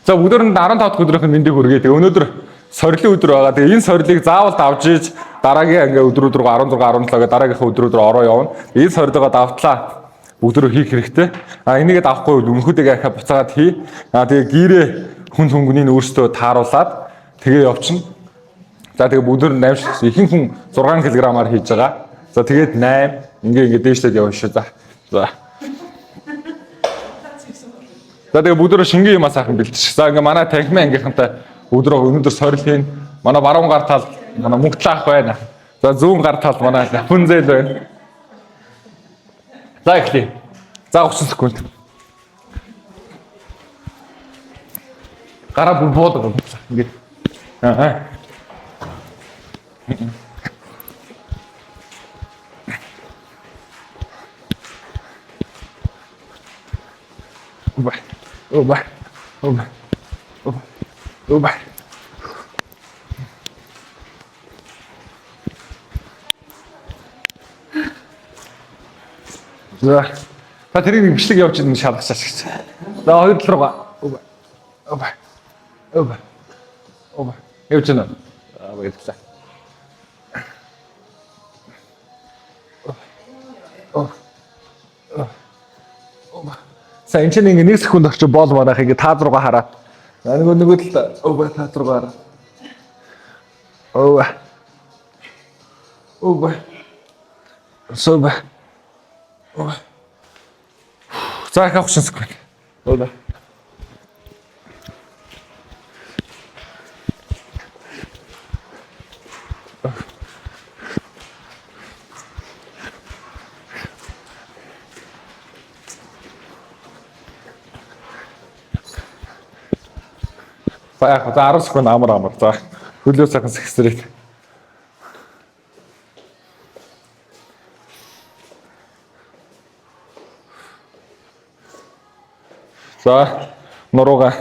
За өдөр нь 15 дахь өдрийнх нь мэндийг хүргэе. Тэгээ өнөөдөр сорилын өдөр байгаа. Тэгээ энэ сорилыг заавал давж иж дараагийн ингээ өдрүүд рүү 16 17 гээ дараагийнхаа өдрүүд рүү ороо явна. Энэ сорилгоо давтлаа бүгд рүү хийх хэрэгтэй. Энийгээ давахгүй бол өмнөхөдөө ахаа буцаагаад хий. Тэгээ гэрээ хүн хөнгөнийг өөрсдөө тааруулаад тэгээ явчихна. За тэгээ бүгд нь 8 ихэнх хүн 6 кг-аар хийж байгаа. За тэгээд 8 ингээ дээшлээд явна шүү. За. За тэгээ бүгд шингэн юм асаахан бэлтчих. За ингээ манай танхимын ангийнхантай өнөөдөр сорил хийн. Манай баруун гар тал манай мөнгөтлаах байна. За зүүн гар тал манай Рапунзель байна. За эхлэе. За 30 секунд. Гараа бүр буудаг ингээ. Оба. За. Та тэрийг бичлэг явж ирэх шалгачаач гэж. За хоёр тал руугаа. Оба. Явж байна. Баярлалаа. За энэ чинь ингээ 1 секунд орчим боол манайх ингээ таад руугаа хараа. Нөгөө л таад руугаа хараа. Соба. За их 30 секунд. За 10 секунд амар. За хөлөө сайхан сэгсрээд. За нурууга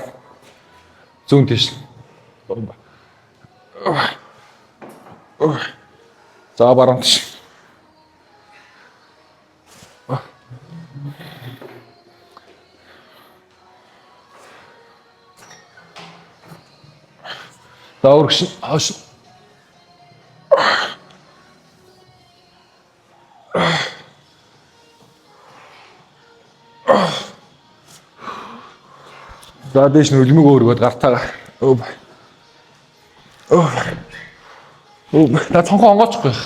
зүүн тийш. За баруун тийш. За өргөшн хоош. За дэш нь үлмэг өөргöd гартаа. Та цонхоо онгоочихгүй.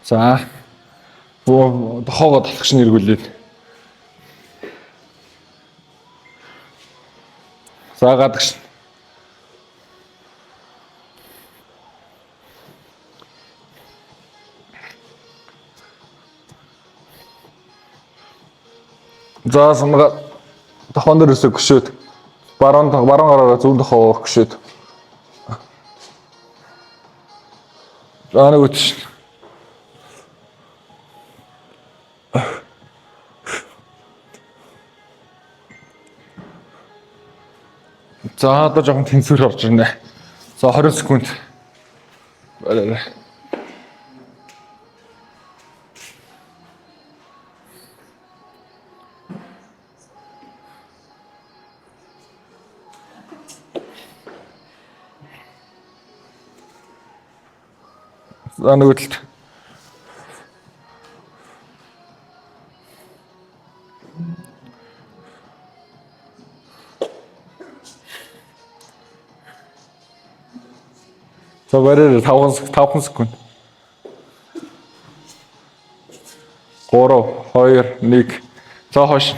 За тохоогоо талхаш нэргүүлээд. За гадагш. За самга тохон дээр өсөг гүшөөд. Баруун гараараа зүүн тохоо гүшөөд. За нэг үтш. За одоо жоохон тэнцвэр орж ирнэ. За 20 секунд. Болоо. За нөгөөдөлт. За барай 5 секунд. 3 2 1. За хойш.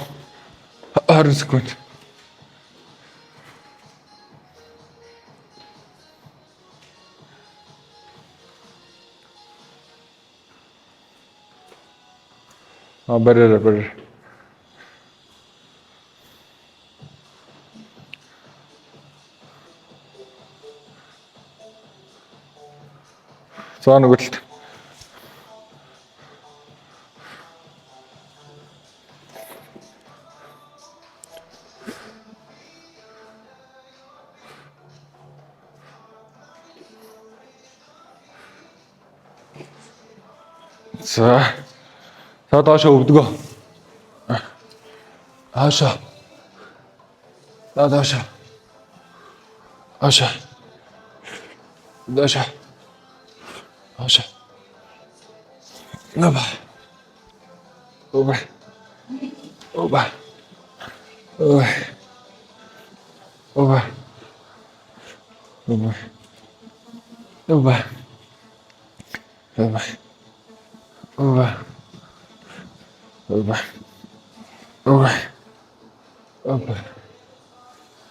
20 секунд. Барай. За нөгөөдөлт. За. За доошоо өвдгөө. Аашаа. Доошоо. Аашаа. Доошоо. Аашаа. Наба. Оба. Оба. Оба. Оба. Оба. Оба. Оба. Оба. Оба. Оба. Оба.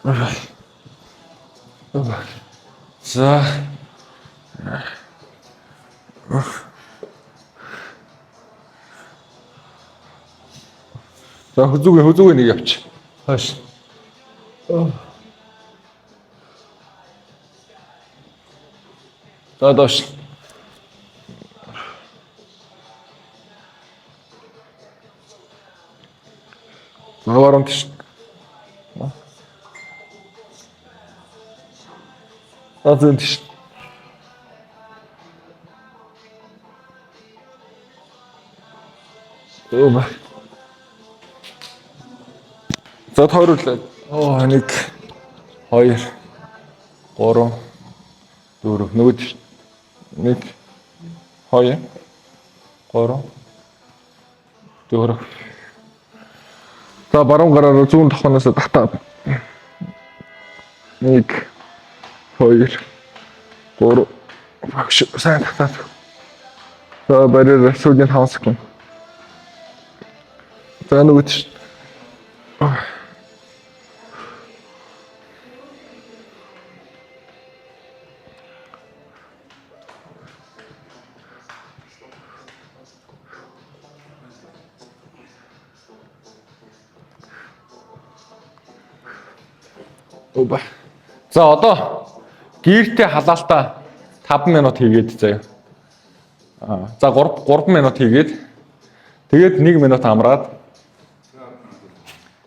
Оба. Оба. За. За хүзүүгээ нэг явчих. Хойш. За доош. Наварам тийш. Азэн тийш. Оба. За тойруулаад. 1 2 3 4 нөгөө тийш. 1 2 3 4. За баруун гараараа зүүн тохоноос татаад. 1 2 3 багш сайн татаад. За бариа сүүлийн 5 секунд. За нөгөө тийш. Оба. За одоо гэртээ халаалтаа 5 минут хийгээд заяа. За 3 минут хийгээд тэгээд 1 минут амраад.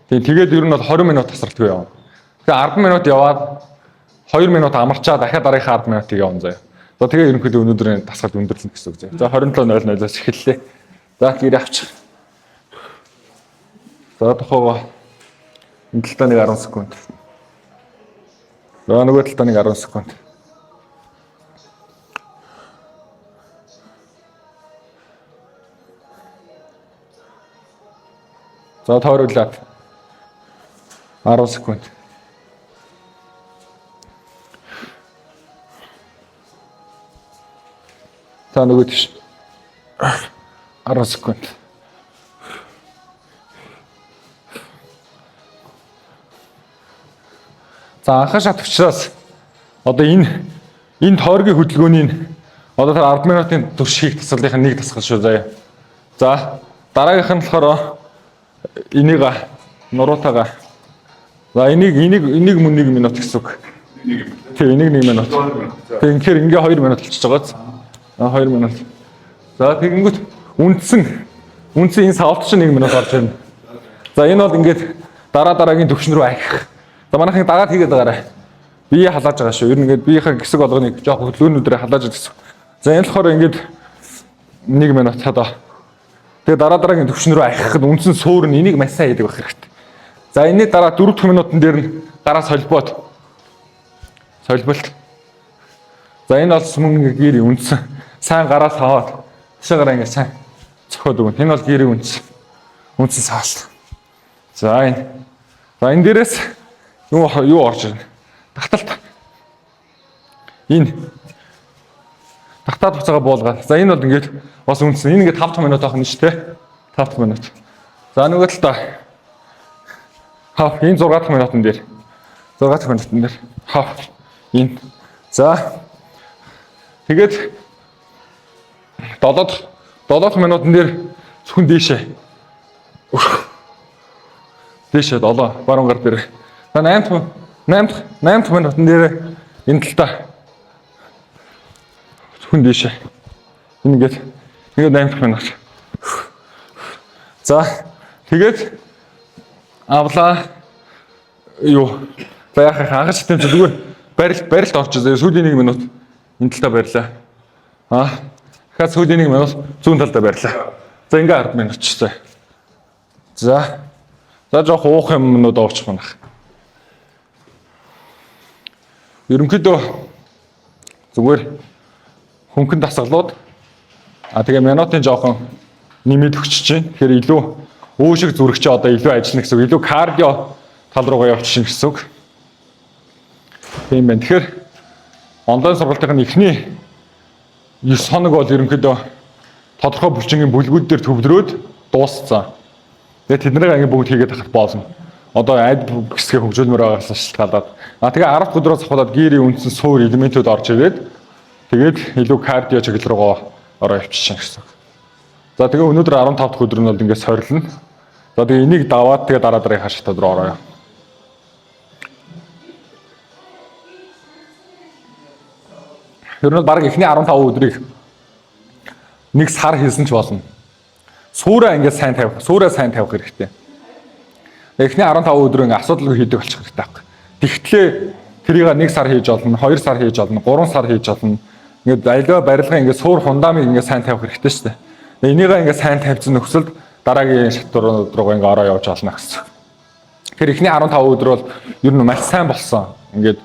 Тэгээд ер нь бол 20 минут тасралтгүй явна. Тэгээд 10 минут яваад 2 минут амарчаа дахиад дараагийн 10 минутыг явна заяа. За тэгээд ерөнхийдөө өнөөдрийн тасгалт өндөрлөн гэсэн үг заяа. За 27:00-аас эхэллээ. За гэр авчих. За тохоогоо энэ талдаа нэг 10 секунд. За нөгөө талдаа нэг 10 секунд. За тойруулаад 10 секунд. За нөгөө тийш 10 секунд. За анхаа шат учраас одоо энэ тойргийн хөдөлгөөний одоо тэр 10 минутын турш хийх тасгалынх нь нэг тасгал шүү заяа. За дараагийнх нь болохоор энийг нуруутаага. За энийг мөн 1 минут гэсэн үг. Тэг энийг 1 минут. Тэг инхээр ингээ 2 минут болчихж байгааз. 2 минут. За тэгэнгүүт үндсэн энэ савлт чинь 1 минут орж ирнэ. За энэ бол ингээд дараагийн төвшин рүү ахих. За манайхын дагаад хийгээд байгаарай. Бие халааж байгаа шүү. Ер нь ингээд биеийнхээ хэсэг болгоныг жоох хөдөлгөөнүүдээр халааж гэсэн. За энэ болохоор ингээд 1 минут цаадаа. Тэгээ дараагийн төвшин рүү ахихад үндсэн суур нь энийг маш сайн хийдэг байх хэрэгтэй. За энэний дараа 4 дахь минутын дээр нь гараа солбоод. За энэ бол сүмэн гэрийн үндсэн. Сайн гараа саваад ташаагаар ингээд сайн цохоод өгнө. Энэ бол гэрийн үндсэн саалт. За энэ дээрээс юу орж ирнэ? Тагталт. Энэ тагтаад буцаага буулгаад. За энэ бол ингээд бас үндсэн. Энэ ингээд 5 дахь минут авах нь шүү дээ. 5 дахь минут. За нөгөө талдаа энэ 6 дахь минутын дээр. 6 дахь минутын дээр. Энэ. За. Тэгээд 7 дахь минутын дээр зөвхөн дээшээ. Дээшээ 7 баруун гар дээр. За 8 дахь минутын дээр энэ талдаа зөвхөн дээшээ. Ингээд 8 дахь минут. За тэгээд авлаа юу. За яах хагас систем зүгээр барилт орж ирээ. Сүүлийн 1 минут энэ талдаа барьлаа. Дахиад сүүлийн 1 минут зүүн талдаа барьлаа. За ингээ 10 минут ч. За жоох уух юмнууд оовчих манах. Ерөнхийдөө зүгээр хөнгөн дасгалууд тэгээ минутын жоохон нэмээд өгчөж чинь. Тэгэхээр илүү өөшиг зүрх чи одоо илүү ажиллана гэсэн үг. Илүү кардио тал руугаа явчихна гэсэн үг. Тийм байна. Тэгэхээр онлайн сургалтын эхний 9 хоног бол ерөнхийдөө тодорхой булчингийн бүлгүүд дээр төвлөрөөд дууссан. Тэгээ тэднийг анги бүгд хийгээд ахад болно. Одоо айд хэсгээ хөгжүүлмээр байгаас шалтгаалаад. Тэгээ 10 өдрөөс ахуулаад гэрийн үндсэн суур элементүүд орж ирээд тэгээд илүү кардио чиглэл руугаа ороо явчихна гэсэн. За тэгээ өнөөдөр 15 дахь өдөр нь бол ингээд сорилно. За тэгээ энийг даваад тэгээ дараа дараагийн хашигтад руу ороо. Тэр нь баг эхний 15 өдрийг нэг сар хийсэн ч болно. Суураа ингээд сайн тавих, суураа сайн тавих хэрэгтэй. Эхний 15 өдөр ингээд асуудалгүй хийдэг болчих хэрэгтэй байхгүй. Тэгтлээ тэрийг нэг сар хийж болно, 2 сар хийж болно, 3 сар хийж болно. Ингээд аливаа барилгын ингээд суур фундамыг ингээд сайн тавих хэрэгтэй шүү дээ. Энийг ингээд сайн тавьсан нөхцөлд дараагийн шатурууд руу ингээд ороо явж олно гэсэн. Тэгэхээр эхний 15 өдөр бол ер нь маш сайн болсон. Ингээд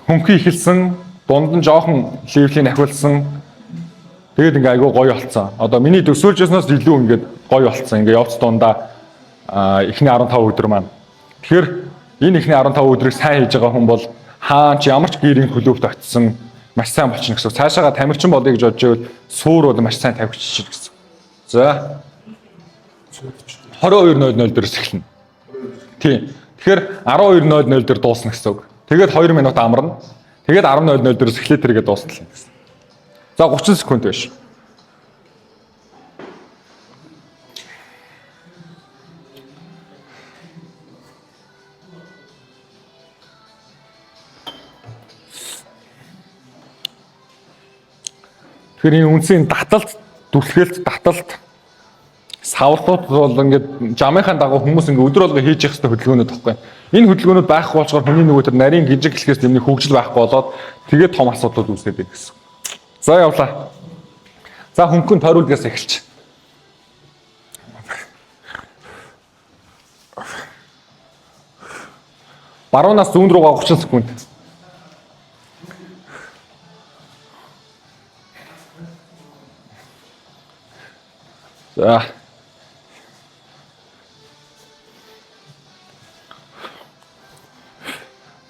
хөнхөн ихэлсэн, дунд нь жоохон левлийн ахиулсан. Тэгээд ингээ айгүй гоё болцсон. Одоо миний төсөөлжсэнээс илүү ингээд гоё болцсон. Ингээ явц дундаа эхний 15 өдөр маань. Тэгэхээр энэ эхний 15 өдрийг сайн хийж байгаа хүн бол хаач ямар ч гэрийн хөлөвт очсон маш сайн болчихно гэсэн. Цаашаага тамирчин болъё гэж бодож байвал суур бол маш сайн тавигдчихна гэсэн. За 22:00 дээрс эхэлнэ. Тийм. Тэгэхээр 12:00 дээр дуусна гэсэн үг. Тэгээд 2 минут амарна. Тэгээд 10:00 дээрс эхлээд тэргээ дуустал гэсэн. За 30 секунд биш. Тэгэхээр энэ үндсийн таталт, дүрслэлт, таталт, савлтууд бол ингээд жамынхаа дагуу хүмүүс ингээд өдөр болго хийж явах хэрэгтэй хөдөлгөөнүүд байхгүй. Энэ хөдөлгөөнүүд байхгүй болчоор хүний нөгөө төр нарийн гинжиг хэлхээс нэмний хөгжил байхгүй болоод тэгээд том асуудлууд үүсгээд байна гэсэн. За явлаа. За хөнгөн тойруулгаас эхэлж. Баруунаас зүүн руугаа 30 секунд. За.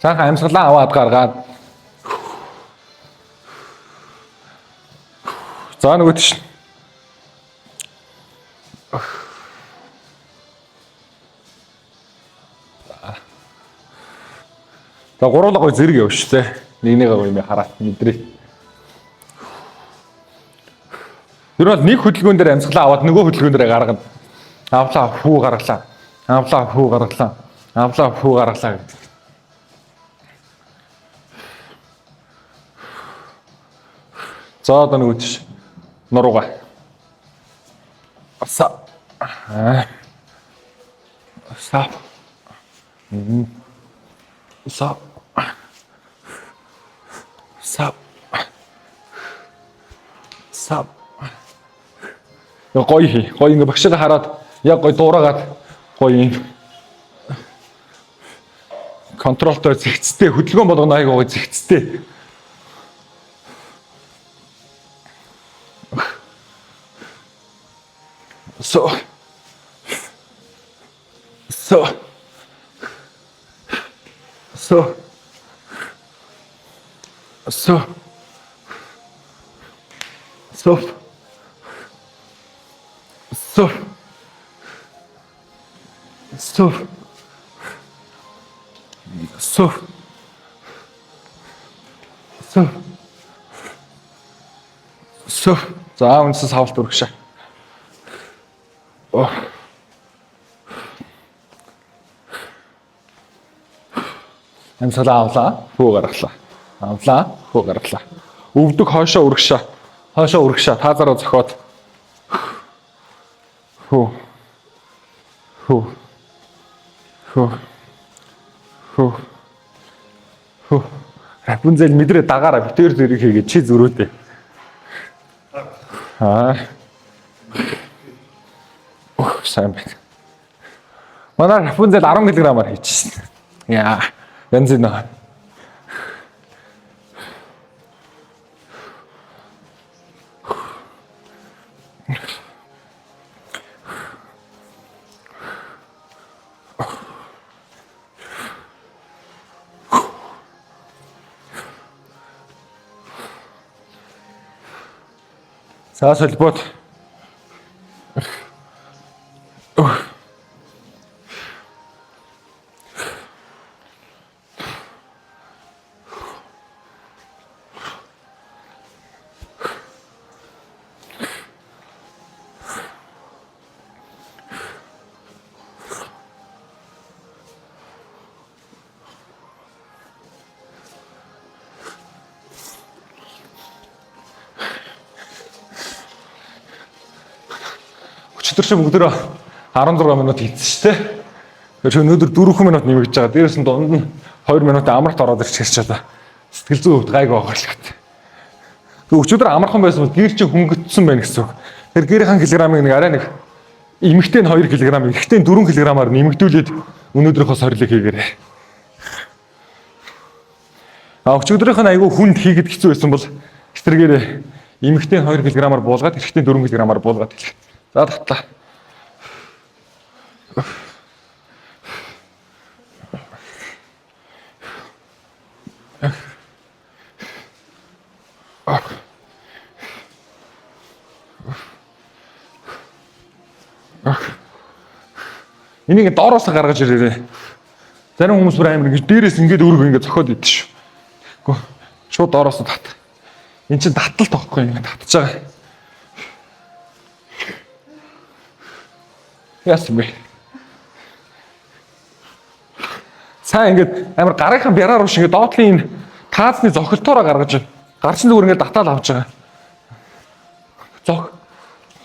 Цаахан амьсгалаа аваад гаргаад. За нөгөө тийш. За гуруулга гой зэрэг явш тэ. Нэгнийгээ гой юм хараад мэдрээ. Тэр бол нэг хөдөлгөөн дээр амьсгалаа аваад нөгөө хөдөлгөөн дээр гаргана. Авлаа хүү гаргалаа. Авлаа хүү гаргалаа. Авлаа хүү гаргалаа гэдэг. За одоо нөгөө тийш. Нуруугаа. Са. Са. Са. Са. Са. Гоё ингээ багшаа хараад яг гоё дуурайгаад гоё юм. Контролтой зэгцтэй хөдөлгөөн болгоно айгаа гоё зэгцтэй. So. So. So. So. So. So. So. So. So. So. За үнэс савлт үргшээ. Амьсгалаа авлаа, хөө гаргалаа. Авлаа, хөө гаргалаа. Өвдөг хойшоо үргшээ. Хойшоо үргшээ. Таазаараа зохиод. Хөө. Хөө. Хөө. Хөө. Хөө. Рапунзель мэдрээ дагаараа битээр зэрэг хийгээ чи зөрөөдөө. Сайн байна. Манай Рапунзел 10 кг-аар хийчихсэн. Яа, янз нэ. За солбот. Өчигдөр бүгдөө 16 минут хийсэн шүү дээ. Тэгэхээр өнөөдөр 4 минут нэмэгдэж байгаа. Дээрээс нь дунд нь 2 минут амралт ороод ирчихэж чадаа. Сэтгэл зүйн хувьд гайгүй байгаа л гэдэг. Тэг өчигдөр амархан байсан бол гэр чинь хөнгөцсөн байна гэсэн үг. Тэр гэрийн килограммыг нэг арай нэг эмэгтэй нь 2 кг, эрэгтэй нь 4 кг-аар нэмэгдүүлээд өнөөдрийнхөө сорилыг хийгээрэй. Өчигдрийнх нь айгүй хүнд хийгээд хэцүү байсан бол эсрэгээр эмэгтэй нь 2 кг-аар буулгаад эрэгтэй нь 4 кг-аар буулгаад хэлэх. За татлаа. Энийг доороос гаргаж ирээрээ. Зарим хүмүүс бүр амар ингэж дээрээс ингэж өөргөө ингэж зохиод идэв шүү. Гэхдээ шууд доороос тат. Энд чинь татал тоохгүй ингэ татж байгаа. Яасан бэ? Цаа ингэж амар гарынхан бяраар уш ингэ доотлын энэ таацны зохилтоороо гаргаж гарчин зүгээр ингэ татаал авч байгаа. Зог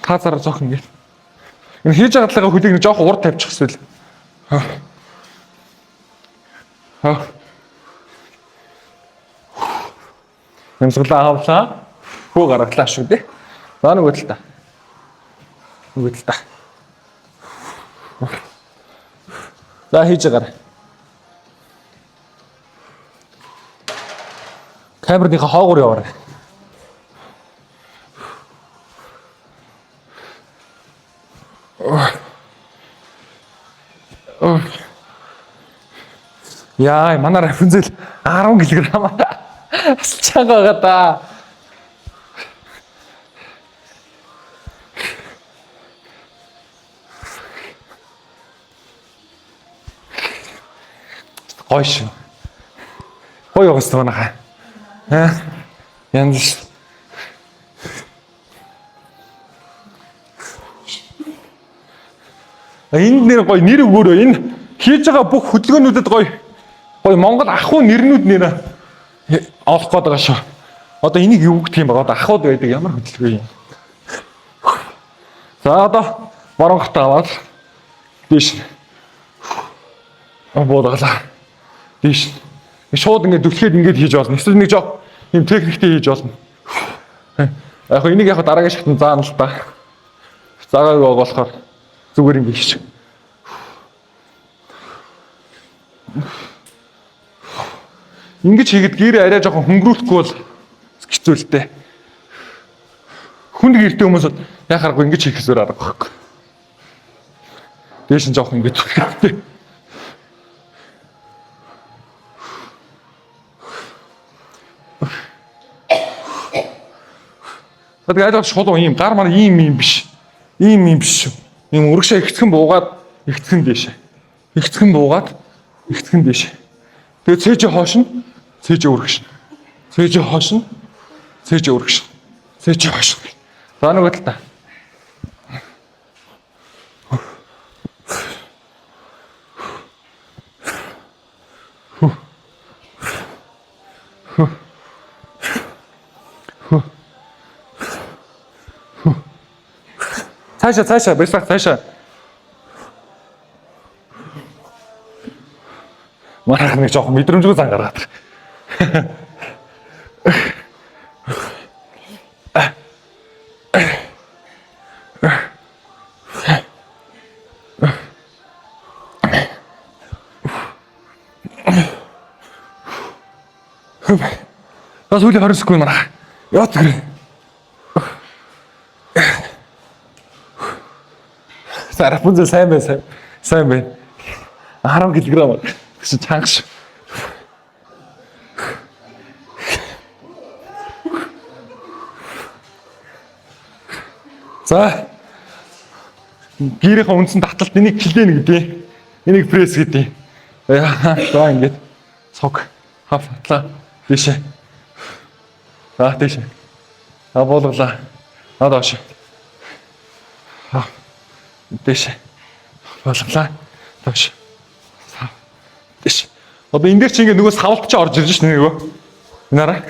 таацаараа зог ингэ. Энэ хийж байгаа талаа хөлийг нэг жоох урд тавьчих хэвэл. Нэмсгэлээ авлаа. Хөө гаргалаа шүү дээ. За нэг үтэл та. Нэг үтэл та. За хийж байгаарай. Камерныхаа хоогоор яваарай. Яа, манай Рапунзел 10 кг асалж байгаа да. Гоё шүү. Гоё яваас таанаа. Янз. Энд нэр гоё нэр өгөөрөө энэ хийж байгаа бүх хөдөлгөөнүүдэд гоё Монгол ахуй нэрнүүд нэрэ авах гээд байгаа шүү. Одоо энийг юу гэх юм бэ? Одоо ахуйд байдаг ямар хөдөлгөөн юм. За одоо моронгот аваад дээш. Буудаглаа. Дээш. Шууд ингээд дүлхээд ингээд хийж болно. Эсвэл нэг жоо юм техниктэй хийж болно. Яг энийг яг дараагийн шатнд заана л да. Заагаагүй болохоор зүгээр ингээд хийчих. Ингэж хийгээд гэрээ арай жоохон хөнгөрүүлэхгүй бол хэцүү л дээ. Хүнд гэртэй хүмүүс яхааргүй ингэж хийх хэсвэр арга байхгүй. Дээш нь жоохон ингэж хэрэгтэй. Тэгээд айдаа шулуу ийм гар мар ийм биш. Ийм биш шүү. Ийм урагшаа ихтгэн буугаад ихтгэн дэшээ. Ихтгэн буугаад ихтгэн дэшээ. Тэгээд цээжи хоошно. Цээжи урагшна. Цээжи хоошно. Цээжи урагшна. Цээжи хоошно. За нэг л та. Цаашаа бэлсах цаашаа. Марах нэг жоохон мэдрэмжгүй зан гаргаад. Бас үгүй 20 секунд мараа. Яа тэр. Рапунзел сайн байна. Сайн байна. 10 кг. Гэсэн чангаш. За. Гэрийнхээ үндсэн таталт энийг клин гэдэг. Энийг пресс гэдэг. За ингэж цог хавтлаа. Дэшээ. За дэшээ. Абуулглаа. Надоош. Дэшээ. Болглаа. Доош. Дэш. Одоо энэ дээр чи ингээ нөгөө савлт чи орж ирж ш нөгөө. Нараа.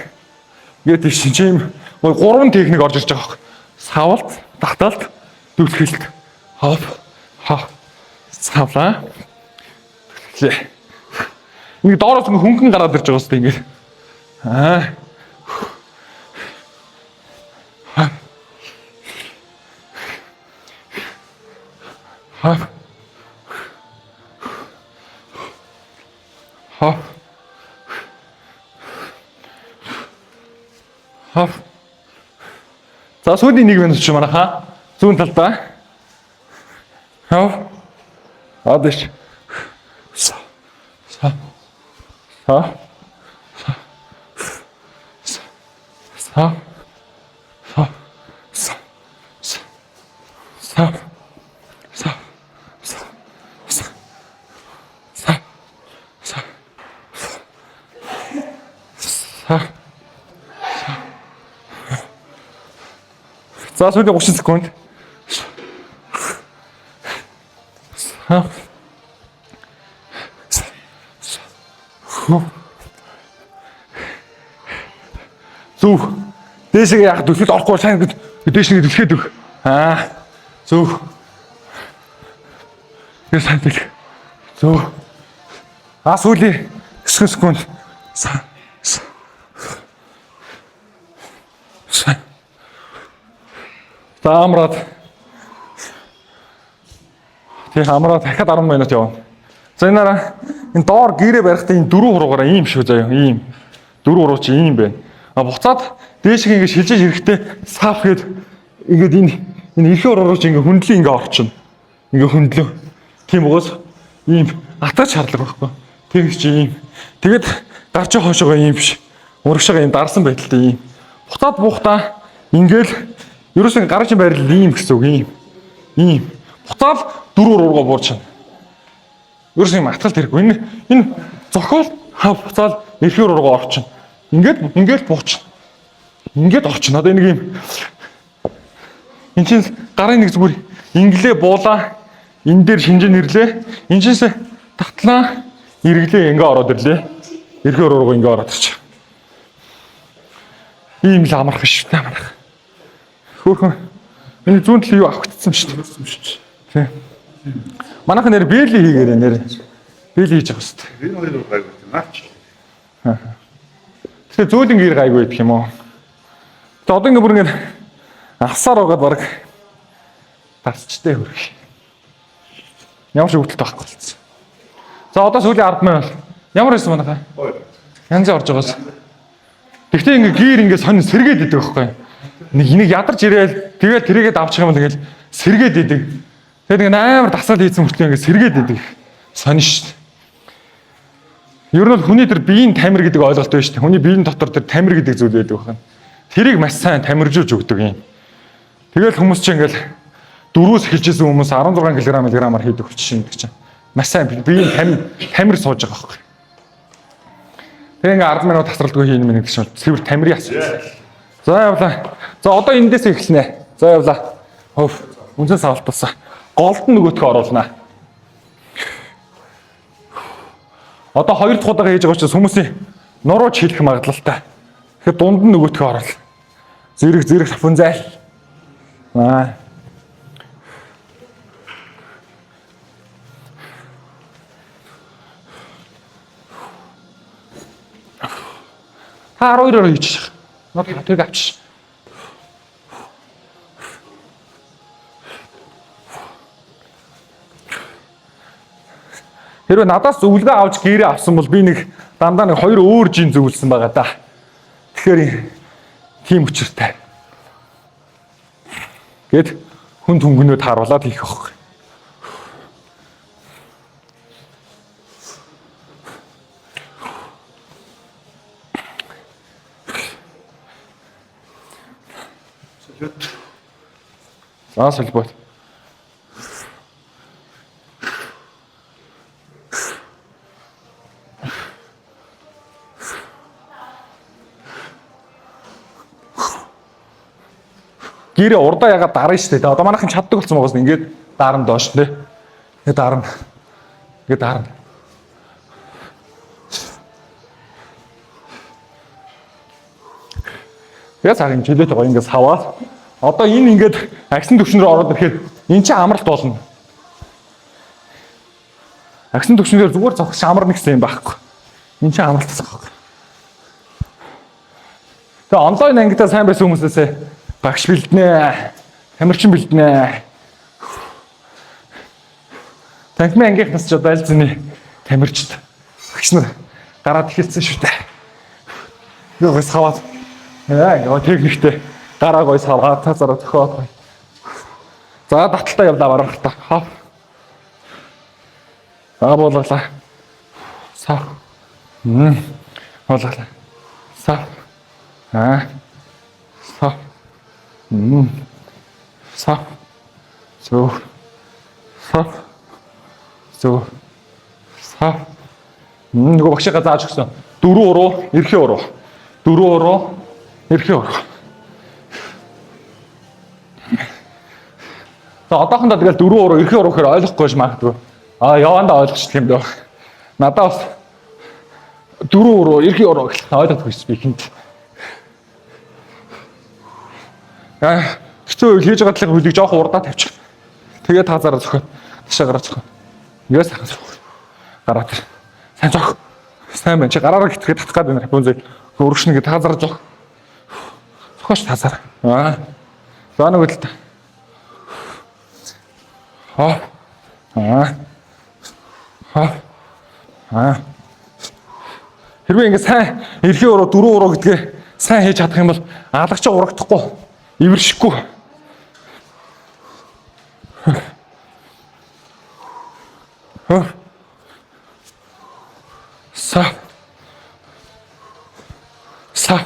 Ингээд тийш чи юм 3 техник орж ирж байгаа байхгүй. Савлт, таталт, дүлхэлт. Хоп. Савлаа. Ингээ доороос хөнгөн гараад ирж байгаа хэвээр ингээ. За сүүлийн 1 минут ч манайхаа зүүн талдаа. Адиш. За сүүлийн 30 секунд. Зүг. Дээшээ яг дүлхэж орохгүй сайн дээшээ дүлхээд өг. Зүг. Яа сайн дүлх. Зүг. Сүүлийн 9 секунд. За амраад. Тэг амраад дахиад 10 минут явна. За энаараа энэ доор гэрээ барихтаа энэ 4 хуруугаараа ийм шүү заяа. Ийм 4 хуруу чи ийм байна. Буцаад дээшээ ингэ шилжиж ирэхдээ саф гээд ингээд энэ эрхээ хуруу чи ингэ хөндлөө ингэ орчихно. Ингэ хөндлөө. Тийм угаас ийм атгач шаардлага байхгүй. Тэг чи ийм. Тэгээд гарч хоошоогоо ийм биш. Урагшаага ийм дарсан байдалтай ийм. Буцаад буухтаа ингээл ерөөсөн гараж байрлал ийм гэсэн үг ийм. Ийм. Буцаад 4 хуруугаа буурчихна. Ерөөс юм атгалт хэрэггүй. Энэ зохиол буцаад эрхээ хуруугаа орчихно. Ингээд бууч. Ингээд орчихно. Одоо нэг юм. Энд чинь гарын нэг зүгээр инглээ буулаа. Энэ дээр шинжэн ирлээ. Энд чинь татлаа эргэлээ ингээ ороод ирлээ. Эрхээ хуруугаа ингээ ороод ирчих. Ийм л амарх шүү дээ манайх. Хөөхөн. Энэ зүүн тал юу авагдсан шүү дээ. Тийм. Манайхан нэр бэли хийгээрэй нэр. Бэли хийж байгаа шүү дээ. Энэ хоёр гайгүй наач. Тэгээ зөөлөн гэр гайгүй гэх юм уу. Тэгээ одоо ингэ бүр ингэ авсаар байгаад баг тасчтай хөрөх. Ямар ч өвдөлт байхгүй болсон. За одоо сүүлийн 10 минут ямар байсан манайхаа? Янзын орж байгаас. Тэгтээ ингэ гэр ингэ сонь сэргээд идэг байхгүй. Нэг ядарч ирээл тэгэл тэрийгээ давчих юм тэгэл сэргээд идэг. Тэгээд ингэ амар дасаал хийсэн мөртлөө ингэ сэргээд идэг. Сонь шүү дээ. Ер нь хүний тэр биеийн тамир гэдэг ойлголт байна шүү дээ. Хүний биеийн дотор тэр тамир гэдэг зүйл байдаг байна. Тэрийг маш сайн тамиржуулж өгдөг юм. Тэгэл хүмүүс чинь ингээл 4-өөс эхэлжсэн хүмүүс 16 кг-аар хийдэг хүчин гэдэг чинь. Маш сайн биеийн тамир сууж байгаа байхгүй. Тэгээ ингээ 10 минут тасралтгүй хийн мэн гэдэг чинь цэвэр тамирын асуудал. За явлаа. За одоо эндээс эхэлнэ. За явлаа. Хөв. Үнсэн савлталсан. Голд нь нөгөөтгөө оруулнаа. Одоо 2 дахь удаага хийж байгаа учраас хүмүүсийн нурууч хийх магадлалтай. Тэгэхээр дунд нь нөгөөтгөө оруул. Зэрэг сафун зайл. Та 12-оор хийж. Нот хатыг авчиж. Хэрвээ надаас зөвлөгөө авч гэрээ авсан бол би нэг дандаа нэг хоёр өөр жин зөвлөсөн байгаа да. Тэгэхээр тийм учиртай. Гэт хүн түнгэнүүд харуулаад хийх байхгүй. Солбот. Гэрээ урдаа ягаад дарна шүү дээ. Одоо манайхан чаддаг болсон байгаас ингээд дарна доош тий. Тэгээд дарна. Ингээд дарна. Тэгээд цагийн жилээд байгаа ингээд саваад. Одоо энэ ингээд агсын төвшин рүү ороод ирэхэд эн чинь амралт болно. Агсын төвшнээр зүгээр зогсож амарна гэсэн юм байхгүй. Эн чинь амралт байгаа. Тэгээ онлайн ангидаа сайн байсан хүмүүсээс багш бэлднэ. Тамирчин бэлднэ. Танхимын ангийнхнаас ч одоо аль зэний тамирчид багш нар гараад ихэлсэн шүү дээ. Йогос хаваад. Яа, техниктэй гараа гой саваад цацараа төхөөд. За таталтаа явлаа барахтаа. Хав. Буулгалаа. Сав. Буулгалаа. Сав. Сав. Сав. Зөө. Сав. Зөө. Сав. Нөгөө багшаа зааж өгсөн. 4 уруу, эрхээ уруу. 4 уруу, эрхээ уруу. За одоохондоо тэгэл 4 уруу, эрхээ уруу гэхээр ойлгохгүй ш магадгүй. Явандаа ойлгочих юм даа. Надаа бас 4 уруу, эрхээ уруу гэх ойлгохгүй ш би хинт. Хэцүү үйл хийж байгаа талын хөлийг жоох урдаа тавьчих. Тэгээд таазаараа зөхөө. Ташаа гараа зөхөө. Ингээд сайхан зөхөө. Гараад. Сайн зөх. Сайн байна. Чи гараараа гитгээ татах гээд байна. Бүүнзээ өргөшнө гэ таазаараа зөх. Зөхөөш таазаараа. За нэг үйл та. Хэрвээ ингэ сайн эрхээ уруу 4 уруу гэдгээ сайн хийж чадах юм бол алагч урагдахгүй. Ивэршихгүй. Са. Са.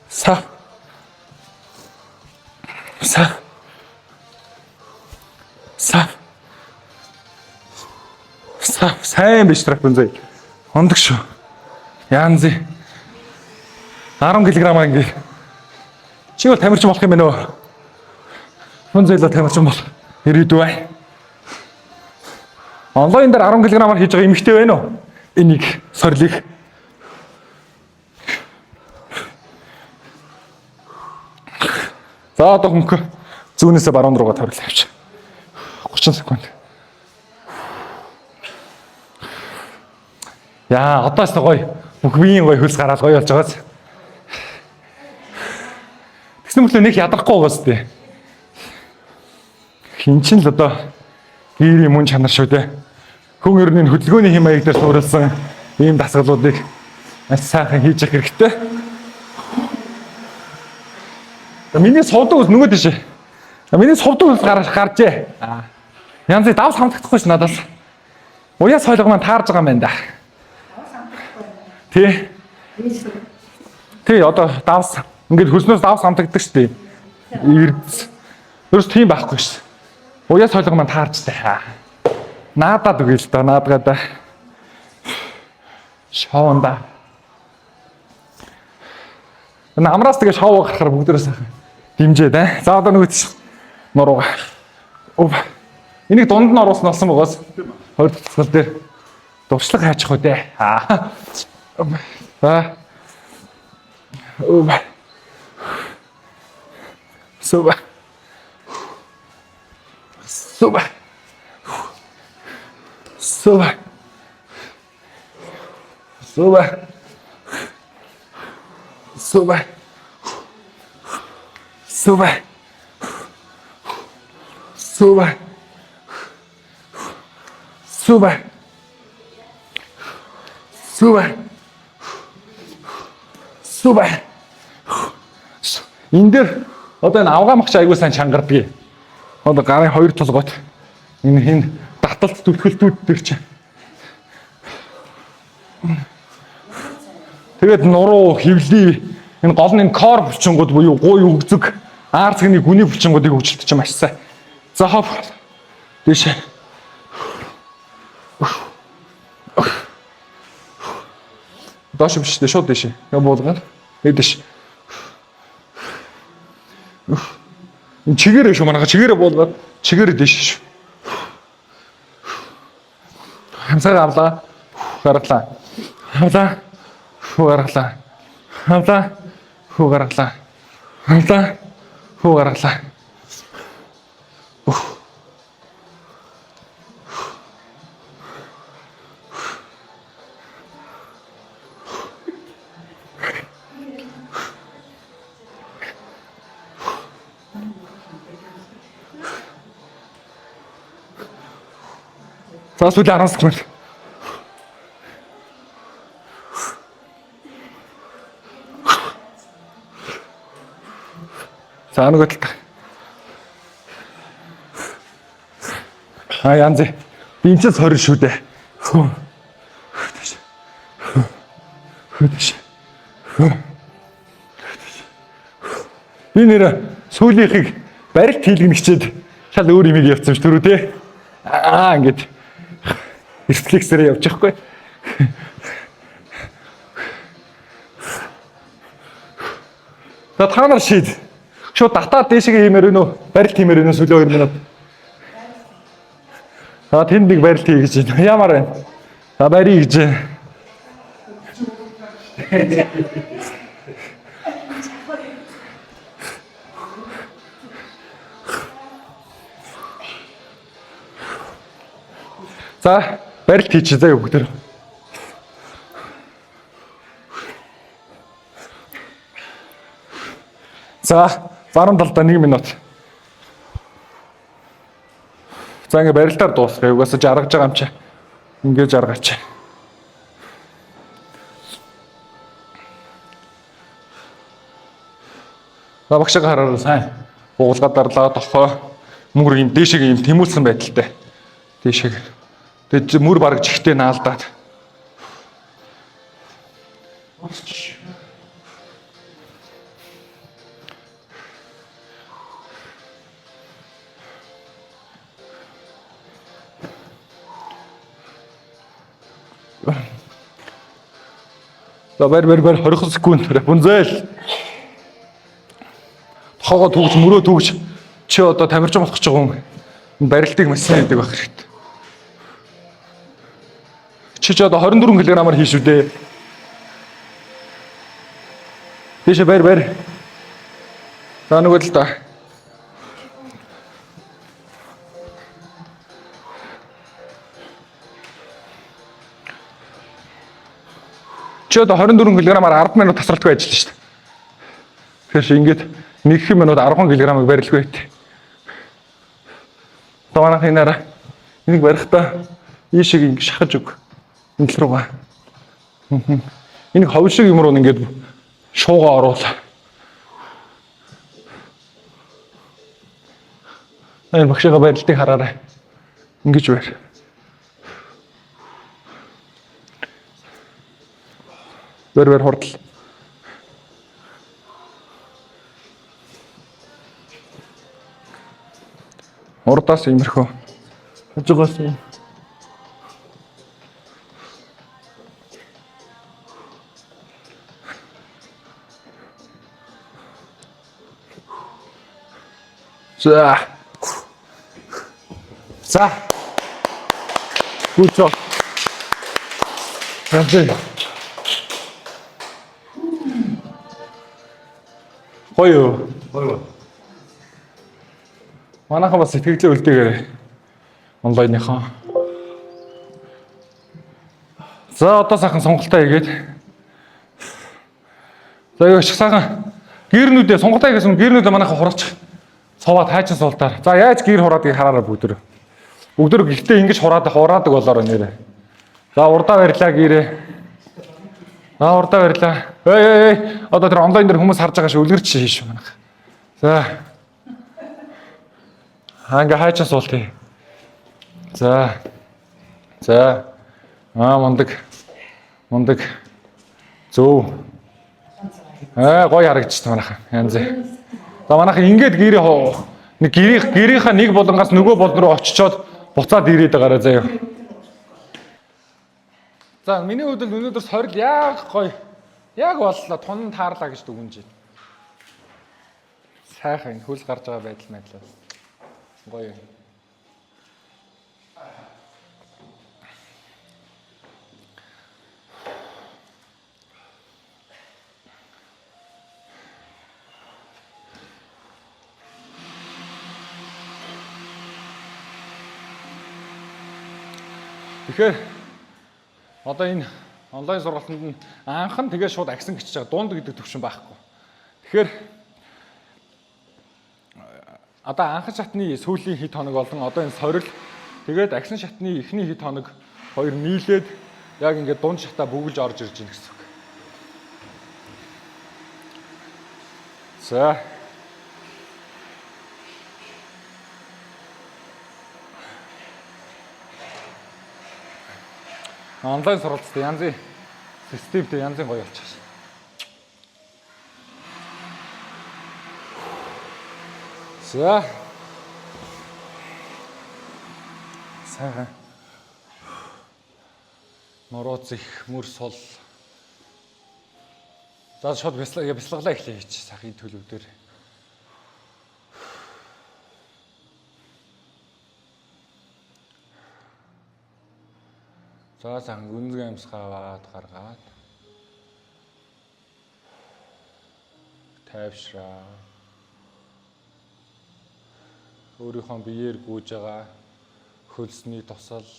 Са. Са. Са. Са. Сайн биш трак бэнзээ. Ондог шүү. Янзи. 10 кг ингэ. Чи бол тамирчин болох юм байна уу? Бэнзээ л тамирчин бол. Ирээдүй. Онлайн дээр 10 кг-аар хийж байгаа эмэгтэй байна уу? Энийг сорилыг. За одоо хөнгө зүүнээсээ баруун руугаа тавирлаа авч. 30 секунд. Яа, одоо ч гоё. Бүх биеийн гоё хөлс гараад гоё болж байгааз. Тэгсэн мэт нэг ядрахгүй байгаас тээ. Хин чин л одоо гэрийн мөн чанар шүү дээ. Хүн ерний хөдөлгөөний хэм маяг дээр суурилсан ийм дасгалуудыг сайхан хийж явах хэрэгтэй. Миний сувдаг ус нөгөө тийш. Миний сувдаг ус гарчээ. Янзын давс хамтдахгүй ш надаас. Уяа сойлго маань таарж байгаа юм байна да. Тий. Тий одоо давс ингээд хөлснөөс давс хамтдагдаг ш тий. Ерөөс тийм байхгүй ш. Уяа сойлго маань таарч таа. Наадаад үгүй л да наадгаад да. Шоонда. Намраас тэгээ шоу гарахаар бүгдээрээ сайхан димжээд аа. За одоо нөгөө тийш нурууга. Энийг дунд нь оруулсан болсон байгаас хоёр тусгал дээр дуршлаг хайчих үү дээ. За. Суба. Суба. Суба. Суба. Суба. Суба. Суба. Суба. Супер. Супер. Энэ дээр одоо энэ авгаа махч аягүй сайн чангардаг. Одоо гарын хоёр толгойд энэ хин таталт түлхэлтүүд дээр чинь. Тэгээд нуруу хөвлий энэ гол нь кор булчингууд буюу гуй өгзөг аарцгны гүний булчингуудыг хөгжилдөж чинь маш сайн. За хоп. Дэш. Доош биш дээ шууд дэш. Яг буулгаад. Дэш. Энэ чигээрээ шүү манайха чигээрээ буулгаад чигээрээ дэш. Хамсаг авлаа. Гаргалаа. Авлаа. Гаргалаа. Авлаа. Гаргалаа. Авлаа. Гаргалаа. За сүүлийн 10 секунд. За нэг л та. Янз. Би энэ ч сорин шүү дээ. Би нэр сүүлийнхийг барилт хийлгэнэгчээд шал өөр юм явцсан ш түрүү те. Ингээд рефлексээр явж байхгүй. За та нар шийд. Шууд татаад дээшгээ хиймээр өнөө барилт хиймээр өнөө сүүлийн 2 минут. За тэнд нэг барилт хий гэж байна. Ямар байна? За барий гэж. За барилт хийчих заяа бүгд. За зарим талдаа 1 минут. За ингээ барилтаар дуусгая. Угаасаа жаргаж байгаа юм чи. Ингээ жаргаач. За багшаа хараарай сайн. Буулгаад дарлаа тохоо мөр юм дээшээ юм тэмүүлсэн байдалтай. Дээшээ. Тэгээд мөр бараг жигтэй наалдаад. За бэр 20 секунд Рапунзель. Тохоогоо түүж мөрөө түүж чи одоо тамирчин болох ч байгаа юм. Барилтыг маш сайн хийдэг байх хэрэгтэй. Чи одоо 24 кг-аар хийш үү дээ. Тийш бэр. За нэг л та. Чи одоо 24 кг-аар 10 минут тасралтгүй ажиллана шүү дээ. Тэгэхээр ингээд 1 минут 10 кг-ыг барилгүй байт. Таванах инаараа энийг барихтаа ийшээ ингэ шахаж өг. Энэ руугаа. Энийг ховл шиг юм руу ингээд шуугаа оруул. Энэ багшигаа барилтыг хараарай. Ингэж байр. Бэр хурдл. Урдаас иймэрхүү. Хажуугаас юм. За. Good job. Merci. Хойё. Манайхан бас сэтгэлээ үлдээгээрэй. Онлайныхаа. За одоо сайхан сонголтоо хийгээд. За юу ч сайхан гэрнүүдээ сонголтоо хийгээсэн гэрнүүдээ манайхан хураачих. Цоваа тайчин суултаар. За яаж гэр хураадгийг хараарай бүгдөө. Бүгдөө гэхдээ ингэж хураадаг болоорой нэрэ. За урдаа барьлаа гэрээ. Урдаа барьлаа. Одоо тэр онлайн дээр хүмүүс харж байгаа шүү үлгэрч хийш манайх. За. Ингээ хайчаа суул тий. За. Мундаг. Зөв. Гоё харагдчих манайхан. Янз. За манайхан ингээд гэрийнхаа нэг болонгоос нөгөө бол руу очичоод буцаад ирээд байгаарай заяа. За миний хувьд л өнөөдөр сорил яг гоё. Яг боллоо. Тун таарлаа гэж дүгнэж байна. Сайхан энэ хөл гарч байгаа байдал мэдлээ. Гоё. Тэгэхээр одоо энэ онлайн сургалтанд нь анхан тэгээ шууд агсан гिचж байгаа дунд гэдэг төвшин байхгүй. Тэгэхээр одоо анхан шатны сүүлийн хэд хоног болон одоо энэ сорил тэгээд агсан шатны эхний хэд хоног хоёр нийлээд яг ингээд дунд шатаа бүгэлж орж ирж байна гэсэн үг. За. Онлайн сургалтад янзын системтэй янзын гоё болчихсон. За. Сайхан. Нурууц их мөр сул. За шууд бясалгалаа эхлэе хийчих сахын төлөв дээр. За сан гүнзгий амьсгаа аваад гаргаад тайвшраа. Өөрийнхөө биеэр гүйж байгаа хөлсний тусал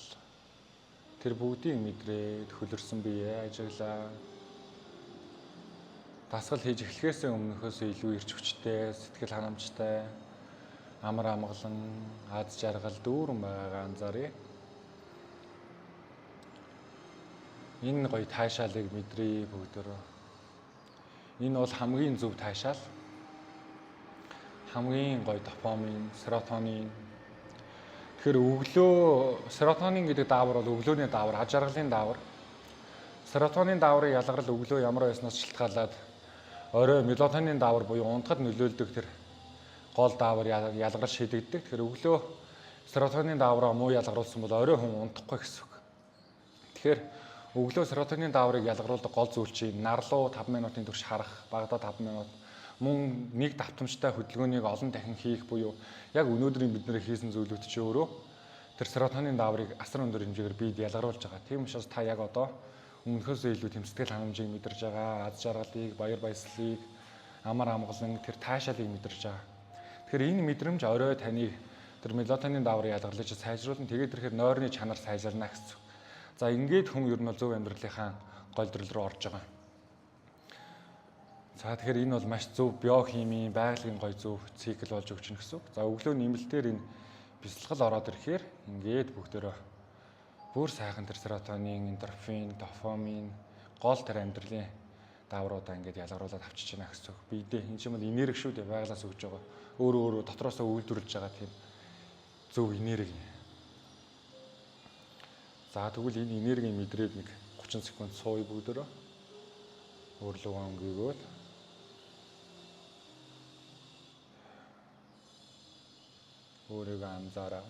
тэр бүгдийг мэдрээд хөлөрсөн биеэ ажиглаа. Дасгал хийж эхлэхээс өмнөхөөс илүү эрч хүчтэй, сэтгэл ханамжтай, амар амгалан, аз жаргал дүүрэн байгаагаа анзааръя. Энэ гоё таашаалыг мэдрээ бүгдөө. Энэ бол хамгийн зөв таашаал. Хамгийн гоё дофамин, серотонин. Тэгэхээр өглөө серотонин гэдэг даавар бол өглөөний даавар, аж аргалын даавар. Серотонин дааврын ялгарл өглөө ямар байснаас шалтгаалаад орой мелатонин даавар буюу унтахад нөлөөлдөг тэр гол даавар ялгарл шийдэгддэг. Тэгэхээр өглөө серотонин даавраа муу ялгаруулсан бол орой хүн унтахгүй гэсэн үг. Тэгэхээр өглөө серотонин дааврыг ялгаруулдаг гол зүйл чинь нарлуу 5 минутын турш харах, багадаа 5 минут мөн нэг давтамжтай хөдөлгөөнийг олон дахин хийх буюу яг өнөөдрийн бид нэр хийсэн зүйлүүд чинь өөрөө тэр серотонин дааврыг асар өндөр хэмжээгээр биед ялгаруулж байгаа. Тийм учраас та яг одоо өмнөхөөсөө илүү тэмцэтгэл ханамжийг мэдэрж байгаа, аз жаргалыг, баяр баясгалыг, амар амгалан тэр таашаалыг мэдэрж байгаа. Тэгэхээр энэ мэдрэмж орой таныг тэр мелатонин дааврыг ялгарлаж сайжруулна. Тэгээд тэрхээр нойрны чанар сайжирна гэсэн. За ингээд хүн ер нь бол зөв амьдралынхаа голдрол руу орж байгаа. За тэгэхээр энэ бол маш зөв биохимийн, байгалийн гоё зөв цикл болж өгч гэнэ гэсэн үг. За өглөө нэмэлтээр энэ бясалгал ороод ирэхээр ингээд бүгдээрээ бүр сайхан тэр серотонин, эндорфин, дофамин гол тэр амьдралын даавруудаа ингээд ялгаруулад авчиж байна гэсэн үг. Биедээ энэ чинь энерги шүү дээ, байгалаас өгж байгаа. Өөрөө дотроосоо үйлдвэрлэж байгаа тийм зөв энерги. За тэгвэл энэ энергийг мэдрээд нэг 30 секунд сууя бүгдээрээ. Өөрлөгөө өнгийгөөл. Өөрийгөө анзаараа.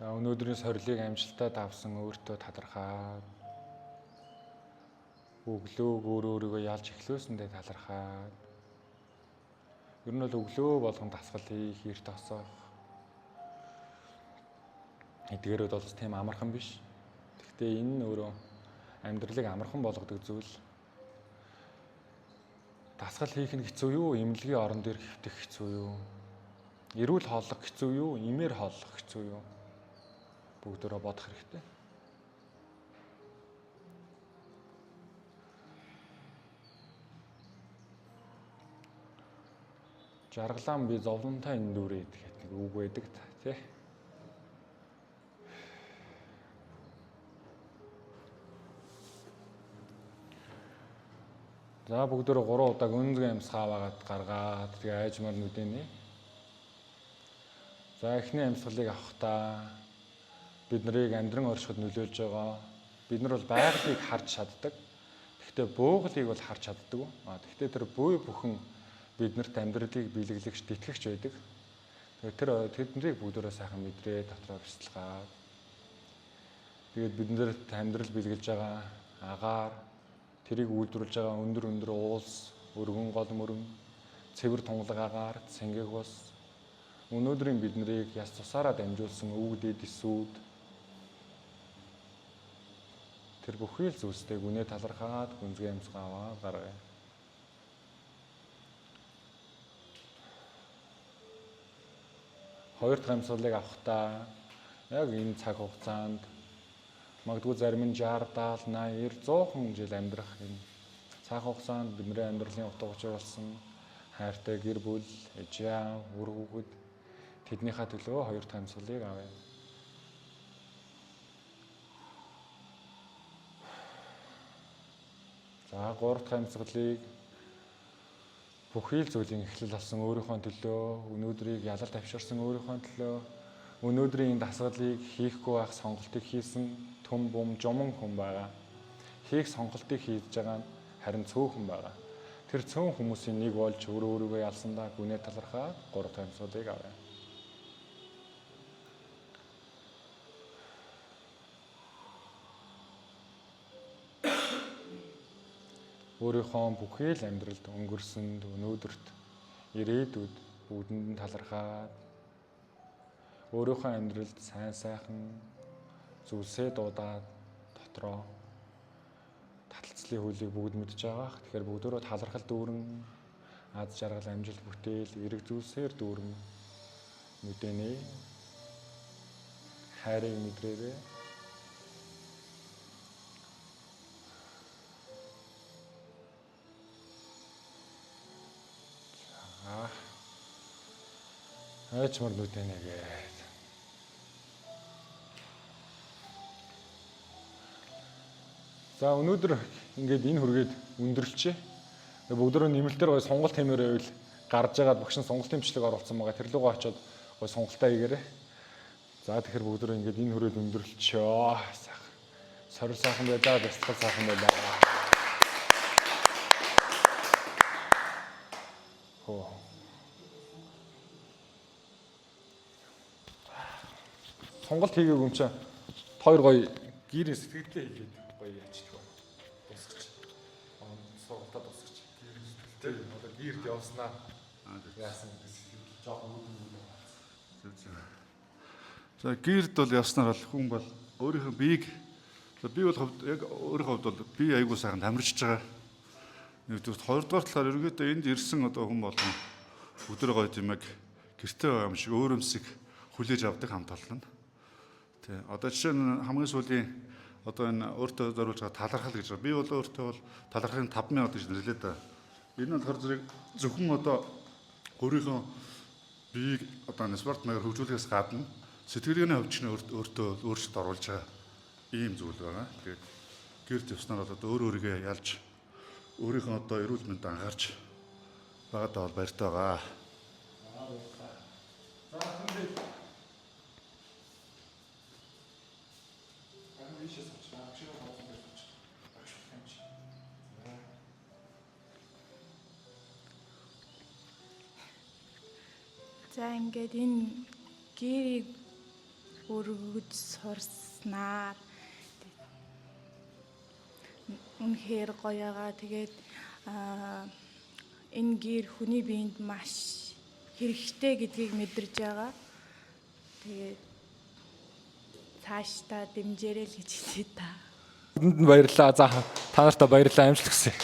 За өнөөдрийн сорилыг амжилттай давсан өөртөө талархаа. Өглөөг өөрийгөө ялж эхлүүлсэндээ талархаа. Ер нь бол өглөө болгон дасгал хийх, эрт тосох. Эдгээрүүд бол тийм амархан биш. Гэхдээ энэ нь өөрөө амьдралыг амархан болгодог зүйл. Дасгал хийх нь хэцүү юу? Эмнэлгийн орон дээр хэвтэх хэцүү юу? Эрүүл хооллох хэцүү юу? Имээр хооллох хэцүү юу? Бүгдөө бодох хэрэгтэй. Жаргалаан би зовлонтой эндүрээд гэхэд нэг үг байдаг тий. За бүгдөө 3 удаа гүнзгий амьсгаа аваад гаргаад тэгээ айжмаар нүдэнэ. За эхний амьсгалыг авахдаа бид нарыг амьдран оршиход нөлөөлж байгаа. Бид нар бол байгалыг харж чаддаг. Гэхдээ буугалыг бол харж чаддаг. Гэхдээ тэр буй бүхэн биднэрт амьдралыг биелэгдэгч тэтгэгч байдаг. Тэгээд тэр тэднийг бүгдөө сайхан мэдрээ дотроо бяцлагаад. Тэгээд биднэрт амьдрал биелгэлж байгаа агаар тэрийг үйлдвэрлэж байгаа өндөр уулс, өргөн гол мөрөн, цэвэр тунгалаг агаар, цэнгэг ус, өнөөдрийн биднийг яс тусаараа дамжуулсан өвөг дээд эсүүд тэр бүхий л зүйлстэй гүнээ талархаад гүнзгий амьсгаа аваад гаргая. Хоёр дахь амьсгалыг авахдаа яг энэ цаг хугацаанд магадгүй зарим нь 60, 70, 80, 100 жил амьдрах энэ цаг хугацаанд бидний амьдралын утга учир болсон хайртай гэр бүл, ээж аав, үр хүүхэд тэднийхээ төлөө хоёр дахь амьсгалыг авъя. За гурав дахь амьсгалыг бүхий л зүйлийн эхлэл болсон өөрийнхөө төлөө, өнөөдрийг ялалт авчирсан өөрийнхөө төлөө, өнөөдрийн энэ дасгалыг хийхгүй байх сонголтыг хийсэн түн бум жуман хүн байгаа. Хийх сонголтыг хийж байгаа нь харин цөөхөн байгаа. Тэр цөөн хүмүүсийн нэг болж өөрийгөө ялсандаа гүнээ талархаад гурав дахь амьсгалыг авъя. Өөрийнхөө бүхий л амьдралд өнгөрсөнд өнөөдөрт ирээдүйд бүгдэнд нь талархаад өөрийнхөө амьдралд сайн сайхан зүйлсээ дуудаад дотроо таталцлын хуулийг бүгд мэдж байгаа. Тэгэхээр бүгдөө талархал дүүрэн аз жаргал амжилт бүтээл эрэг зүйлсээр дүүрэн мэдэнэ. Хайрыг мэдрээрэй. Айчмар нүдэнэ гээд. За өнөөдөр ингээд энэ хүргээд өндөрлчээ. Бүгдөө нэмэлтээр гой сонголт хэмээр байвал гарч байгаад багш нь сонголтын бичлэг оруулсан байгаа. Тэр лугаа очиод гой сонголтоо хийгээрэй. За тэгэхээр бүгдөө ингээд энэ хүрээд өндөрлчөө. Сорил сайхан байлаа, бяцлал сайхан байлаа. Сонголт хийгээгүй юм чи хоёр гоё гэрээ сэтгэлдээ хийгээд гоё яачдаг. Тусгач. Сонголтоо тусгач. Гэрээ сэтгэлдээ одоо гэрд явснаа. Яасан гэсэн жоохон үүдэн. За гэрд бол явснаар бол хүн бол өөрийнхөө биеийг би бол яг өөрийнхөө хувьд бол би айгуу сайхан тамирчж байгаа. Нэгдүгээр хоёрдугаар талаар ерөөдөө энд ирсэн одоо хүн болгон өдөр гоё тийм яг гэртээ байгаа юм шиг өөрөмсөг хүлээж авдаг хамт олон. Тэ одоо жишээ нь хамгийн сүүлийн одоо энэ өөртөө зориулж байгаа талархал гэж байна. Би бол өөртөө бол талархлын 5000 гэж нэрлэдэг да. Энэ болохоор зэрэг зөвхөн одоо өөрийнхөө биеийг одоо спорт маягаар хөгжүүлэхээс гадна сэтгэлгээний хувьд ч өөртөө өөрчлөлт оруулж байгаа ийм зүйл байгаа. Тэгээд гэрд явснаар бол одоо өөрийгөө ялж өөрийнхөө одоо эрүүл мэнд анхаарч байгаадаа бол баяртай байгаа. За ингээд энэ гэрийг өргөж сурснаар үнэхээр гоёгаа тэгээд энэ гэр хүний биед маш хэрэгтэй гэдгийг мэдэрч байгаа. Тэгээд цаашдаа дэмжээрэй л гэж хэлээ та. Бидэнд баярлалаа. За та нартай баярлалаа. Амжилт хүсье.